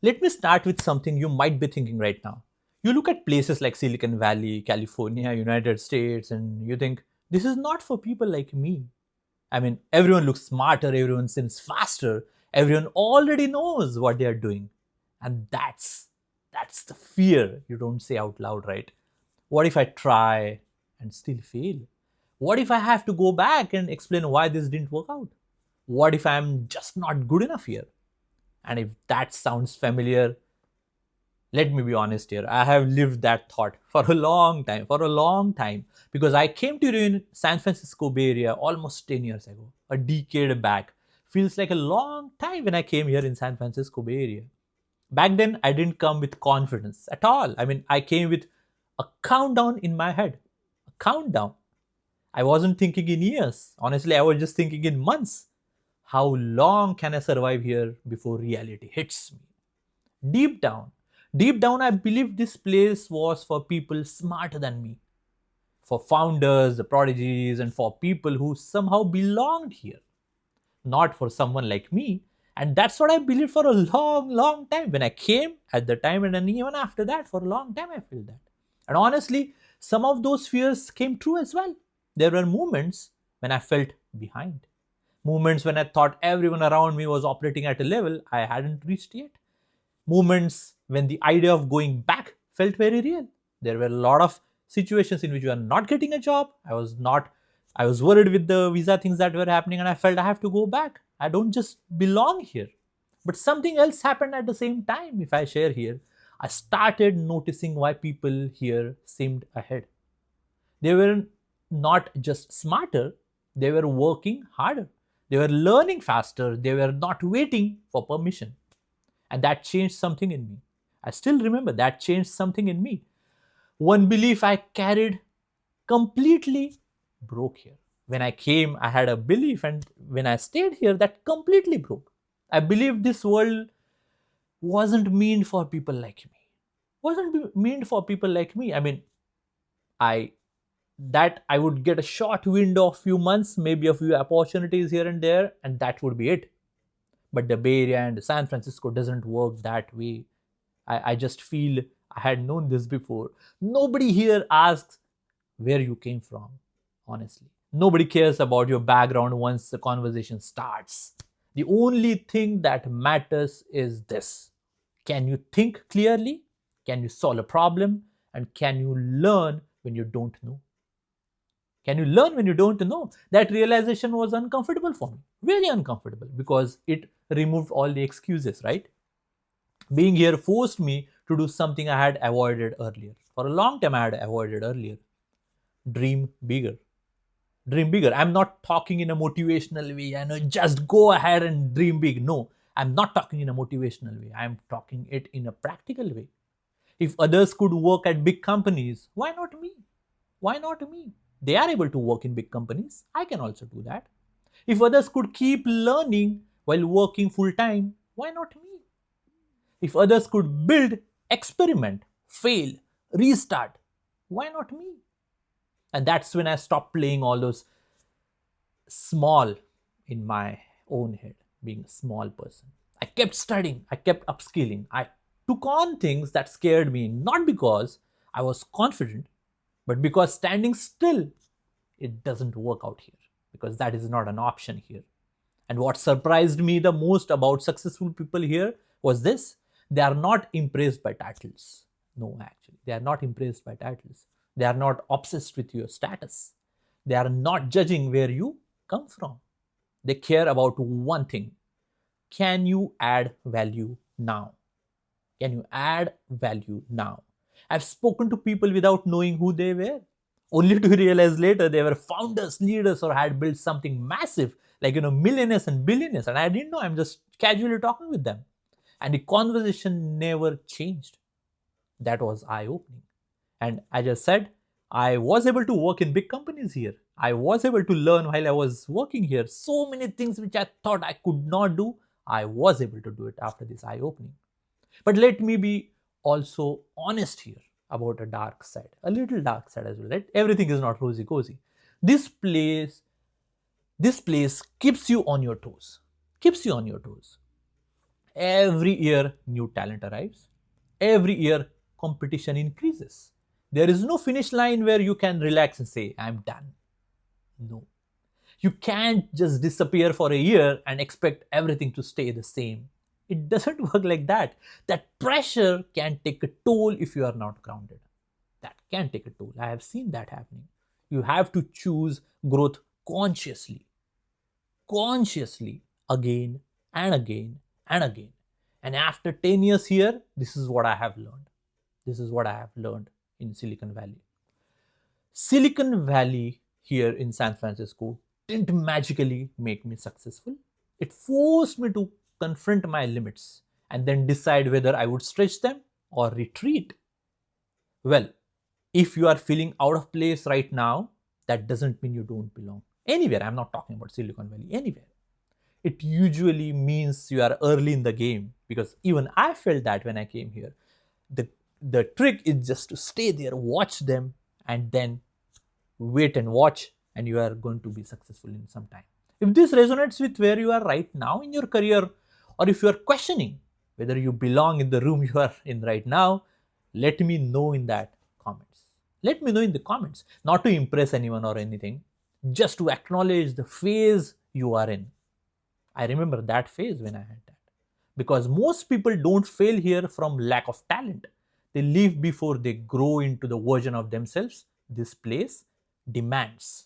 Let me start with something you might be thinking right now. You look at places like Silicon Valley, California, United States, and you think, this is not for people like me. I mean, everyone looks smarter, everyone seems faster, everyone already knows what they are doing. And that's the fear you don't say out loud, right? What if I try and still fail? What if I have to go back and explain why this didn't work out? What if I'm just not good enough here? And if that sounds familiar, let me be honest here. I have lived that thought for a long time, because I came to the San Francisco Bay Area almost 10 years ago, a decade back. Feels like a long time when I came here in San Francisco Bay Area. Back then, I didn't come with confidence at all. I mean, I came with a countdown in my head. A countdown. I wasn't thinking in years. Honestly, I was just thinking in months. How long can I survive here before reality hits me? Deep down, deep down, I believe this place was for people smarter than me, for founders, the prodigies, and for people who somehow belonged here, not for someone like me. And that's what I believed for a long time. When I came at the time, and then even after that, for a long time, I felt that. And honestly, some of those fears came true as well. There were moments when I felt behind, moments when I thought everyone around me was operating at a level I hadn't reached yet, moments when the idea of going back felt very real. There were a lot of situations in which you are not getting a job. I was worried with the visa things that were happening, and I felt I have to go back. I don't just belong here. But something else happened at the same time, if I share here. I started noticing why people here seemed ahead. They were not just smarter, they were working harder. They were learning faster. They were not waiting for permission. And that changed something in me. I still remember that changed something in me. One belief I carried completely broke here. When I came, I had a belief, and when I stayed here, that completely broke. I believed this world wasn't meant for people like me. Wasn't meant for people like me. I mean, I that I would get a short window of few months, maybe a few opportunities here and there, and that would be it. But the Bay Area and San Francisco doesn't work that way. I just feel I had known this before. Nobody here asks where you came from, honestly. Nobody cares about your background once the conversation starts. The only thing that matters is this: can you think clearly? Can you solve a problem? And can you learn when you don't know? Can you learn when you don't know? That realization was uncomfortable for me, very uncomfortable, because it removed all the excuses, right? Being here forced me to do something I had avoided earlier. For a long time, I had avoided earlier. Dream bigger. Dream bigger. I'm not talking in a motivational way. I know, just go ahead and dream big. No, I'm not talking in a motivational way. I'm talking it in a practical way. If others could work at big companies, why not me? Why not me? They are able to work in big companies. I can also do that. If others could keep learning while working full time, why not me? If others could build, experiment, fail, restart, why not me? And that's when I stopped playing all those small in my own head, being a small person. I kept studying, I kept upskilling, I took on things that scared me, not because I was confident, but because standing still, it doesn't work out here, because that is not an option here. And what surprised me the most about successful people here was this: they are not impressed by titles. No, actually, they are not impressed by titles. They are not obsessed with your status. They are not judging where you come from. They care about one thing: can you add value now? Can you add value now? I've spoken to people without knowing who they were, only to realize later they were founders, leaders, or had built something massive, like, millionaires and billionaires. And I didn't know, I'm just casually talking with them. And the conversation never changed. That was eye opening. And I just said, I was able to work in big companies here. I was able to learn while I was working here. So many things which I thought I could not do, I was able to do it after this eye opening. But let me be also honest here about a dark side, a little dark side as well, right? Everything is not rosy cozy. This place, this place keeps you on your toes, keeps you on your toes. Every year, new talent arrives. Every year, competition increases. There is no finish line where you can relax and say, I'm done. No. You can't just disappear for a year and expect everything to stay the same. It doesn't work like that. That pressure can take a toll if you are not grounded. That can take a toll. I have seen that happening. You have to choose growth consciously, consciously, again and again and again. And after 10 years here, this is what I have learned. This is what I have learned in Silicon Valley. Silicon Valley here in San Francisco didn't magically make me successful. It forced me to confront my limits and then decide whether I would stretch them or retreat. Well, if you are feeling out of place right now, that doesn't mean you don't belong. Anywhere, I'm not talking about Silicon Valley, anywhere. It usually means you are early in the game, because even I felt that when I came here. The, the trick is just to stay there, watch them, and then wait and watch, and you are going to be successful in some time. If this resonates with where you are right now in your career, or if you are questioning whether you belong in the room you are in right now, let me know in that comments. Let me know in the comments, not to impress anyone or anything, just to acknowledge the phase you are in. I remember that phase when I had that. Because most people don't fail here from lack of talent. They leave before they grow into the version of themselves this place demands.